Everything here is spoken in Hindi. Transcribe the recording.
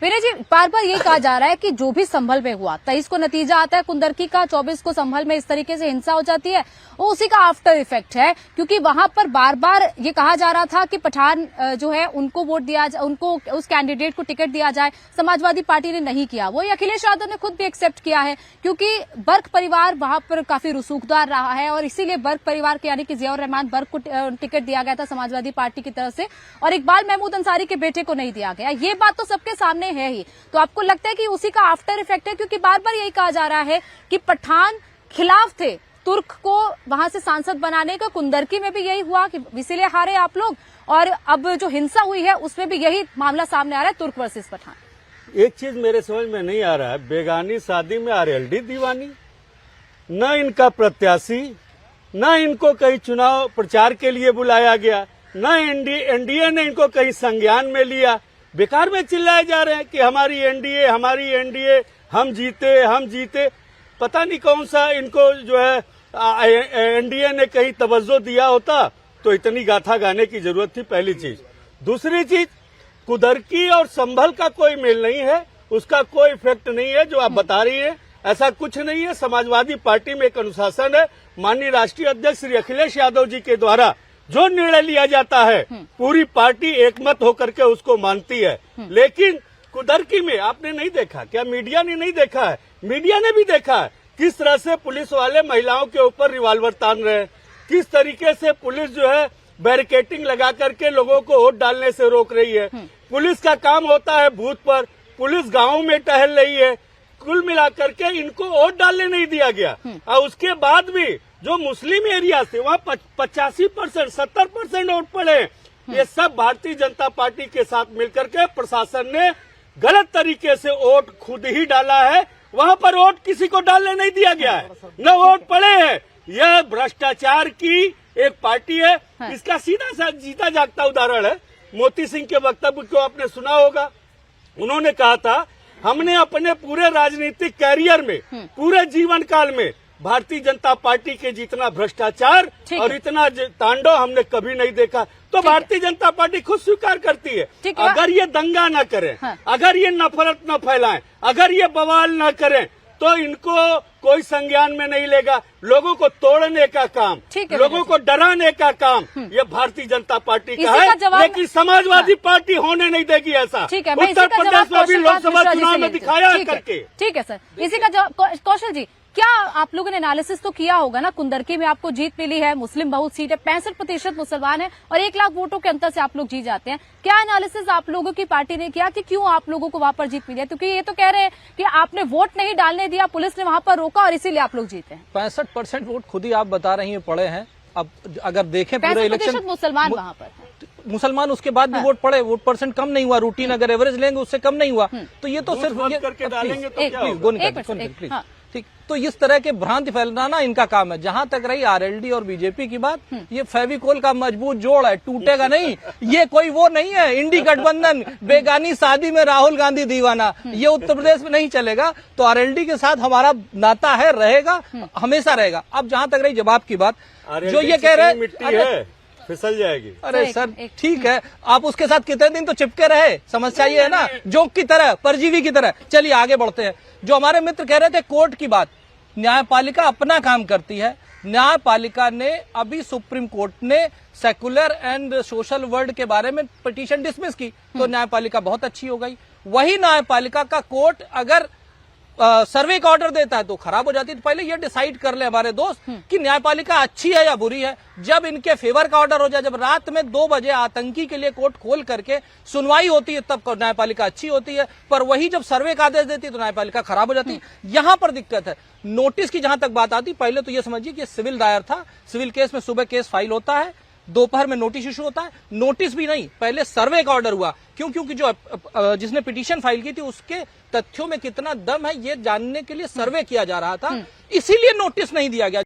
विनय जी, बार बार ये कहा जा रहा है कि जो भी संभल में हुआ, 23 को नतीजा आता है कुंदरकी का, 24 को संभल में इस तरीके से हिंसा हो जाती है, वो उसी का आफ्टर इफेक्ट है। क्योंकि वहां पर बार बार ये कहा जा रहा था कि पठान जो है उनको वोट दिया जाए, उनको उस कैंडिडेट को टिकट दिया जाए। समाजवादी पार्टी ने नहीं किया। वो अखिलेश यादव ने खुद भी एक्सेप्ट किया है, क्योंकि बर्क परिवार वहां पर काफी रसूखदार रहा है और इसीलिए बर्क परिवार के यानी कि जियाउर रहमान बर्क को टिकट दिया गया था समाजवादी पार्टी की तरफ से, और इकबाल महमूद अंसारी के बेटे को नहीं दिया गया। ये बात तो सबके सामने है ही। तो आपको लगता है कि उसी का आफ्टर इफेक्ट है? क्योंकि बार बार यही कहा जा रहा है कि पठान खिलाफ थे तुर्क को वहां से सांसद बनाने का। कुंदरकी में भी यही हुआ कि इसीलिए हारे आप लोग, और अब जो हिंसा हुई है उसमें भी यही मामला सामने आ रहा है, तुर्क वर्सेस पठान। एक चीज मेरे समझ में नहीं आ रहा है, बेगानी शादी में आरएलडी दीवानी, न इनका प्रत्याशी, न इनको कहीं चुनाव प्रचार के लिए बुलाया गया, न एनडीए ने इनको कहीं संज्ञान में लिया। बेकार में चिल्लाए जा रहे हैं कि हमारी एनडीए, हम जीते। पता नहीं कौन सा इनको जो है एनडीए ने कहीं तवज्जो दिया होता तो इतनी गाथा गाने की जरूरत थी, पहली चीज। दूसरी चीज, कुंदरकी और संभल का कोई मेल नहीं है, उसका कोई इफेक्ट नहीं है जो आप बता रही है, ऐसा कुछ नहीं है। समाजवादी पार्टी में एक अनुशासन है। माननीय राष्ट्रीय अध्यक्ष श्री अखिलेश यादव जी के द्वारा जो निर्णय लिया जाता है पूरी पार्टी एकमत होकर के उसको मानती है। लेकिन कुंदरकी में आपने नहीं देखा क्या? मीडिया ने नहीं देखा है? मीडिया ने भी देखा है किस तरह से पुलिस वाले महिलाओं के ऊपर रिवॉल्वर तान रहे हैं, किस तरीके से पुलिस जो है बैरिकेटिंग लगा करके लोगों को वोट डालने से रोक रही है। पुलिस का काम होता है बूथ पर, पुलिस गाँव में टहल रही है। कुल मिलाकर के इनको वोट डालने नहीं दिया गया। और उसके बाद भी जो मुस्लिम एरिया से वहाँ 85%, 70% वोट पड़े। ये सब भारतीय जनता पार्टी के साथ मिलकर के प्रशासन ने गलत तरीके से वोट खुद ही डाला है। वहाँ पर वोट किसी को डालने नहीं दिया गया है, न वोट पड़े हैं। यह भ्रष्टाचार की एक पार्टी है। इसका सीधा सा जीता जागता उदाहरण है मोती सिंह के वक्तव्य को आपने सुना होगा। उन्होंने कहा था हमने अपने पूरे राजनीतिक कैरियर में, पूरे जीवन काल में भारतीय जनता पार्टी के जितना भ्रष्टाचार और इतना तांडव हमने कभी नहीं देखा। तो भारतीय जनता पार्टी खुद स्वीकार करती है अगर ये दंगा न करें, अगर ये नफरत न फैलाएं, अगर ये बवाल न करें तो इनको कोई संज्ञान में नहीं लेगा। लोगों को तोड़ने का काम, लोगों को डराने का काम ये भारतीय जनता पार्टी का है, लेकिन समाजवादी पार्टी होने नहीं देगी ऐसा। उत्तर प्रदेश में भी लोकसभा चुनाव में दिखाया करके। ठीक है सर, इसी का जवाब कौशल जी, क्या आप लोगों ने एनालिसिस तो किया होगा ना? कुंदरकी में आपको जीत मिली है, मुस्लिम बहुत सीट है, 65% मुसलमान है और 1 लाख वोटों के अंतर से आप लोग जीत जाते हैं। क्या एनालिसिस आप लोगों की पार्टी ने किया कि क्यों आप लोगों को वहां पर जीत मिली है? क्योंकि ये तो कह रहे हैं कि आपने वोट नहीं डालने दिया, पुलिस ने वहां पर रोका और इसीलिए आप लोग जीते हैं। 65% वोट खुद ही आप बता रही हैं पड़े हैं। अब अगर देखें पूरे इलेक्शन, मुसलमान वहां पर मुसलमान उसके बाद भी वोट पड़े, वोट परसेंट कम नहीं हुआ। रूटीन अगर एवरेज लेंगे उससे कम नहीं हुआ। तो ये तो सिर्फ करके डालेंगे तो क्या होगा? ठीक, तो इस तरह के भ्रांति फैलाना इनका काम है। जहां तक रही आरएलडी और बीजेपी की बात, ये फेविकोल का मजबूत जोड़ है, टूटेगा नहीं। ये कोई वो नहीं है इंडी गठबंधन, बेगानी शादी में राहुल गांधी दीवाना, ये उत्तर प्रदेश में नहीं चलेगा। तो आरएलडी के साथ हमारा नाता है, रहेगा, हमेशा रहेगा। अब जहां तक रही जवाब की बात, जो ये कह रहे हैं फिसल जाएगी। अरे सर ठीक है, आप उसके साथ कितने दिन तो चिपके रहे। समस्या ये है ना, जोक की तरह, परजीवी की तरह। चलिए आगे बढ़ते हैं। जो हमारे मित्र कह रहे थे कोर्ट की बात, न्यायपालिका अपना काम करती है। न्यायपालिका ने अभी सुप्रीम कोर्ट ने सेकुलर एंड सोशल वर्ल्ड के बारे में पिटीशन डिसमिस की, तो न्यायपालिका बहुत अच्छी हो गई। वही न्यायपालिका का कोर्ट अगर सर्वे का ऑर्डर देता है तो खराब हो जाती है। तो पहले ये डिसाइड कर ले हमारे दोस्त कि न्यायपालिका अच्छी है या बुरी है। जब इनके फेवर का ऑर्डर हो जाए, जब रात में 2 बजे आतंकी के लिए कोर्ट खोल करके सुनवाई होती है, तब न्यायपालिका अच्छी होती है। पर वही जब सर्वे का आदेश देती है तो न्यायपालिका खराब हो जाती है। यहां पर दिक्कत है। नोटिस की जहां तक बात आती, पहले तो ये समझिए कि सिविल दायर था। सिविल केस में सुबह केस फाइल होता है, दोपहर में नोटिस इशू होता है। नोटिस भी नहीं, पहले सर्वे का ऑर्डर हुआ। क्योंकि जो जिसने पिटीशन फाइल की थी उसके तथ्यों में कितना दम है ये जानने के लिए सर्वे किया जा रहा था, इसीलिए नोटिस नहीं दिया गया।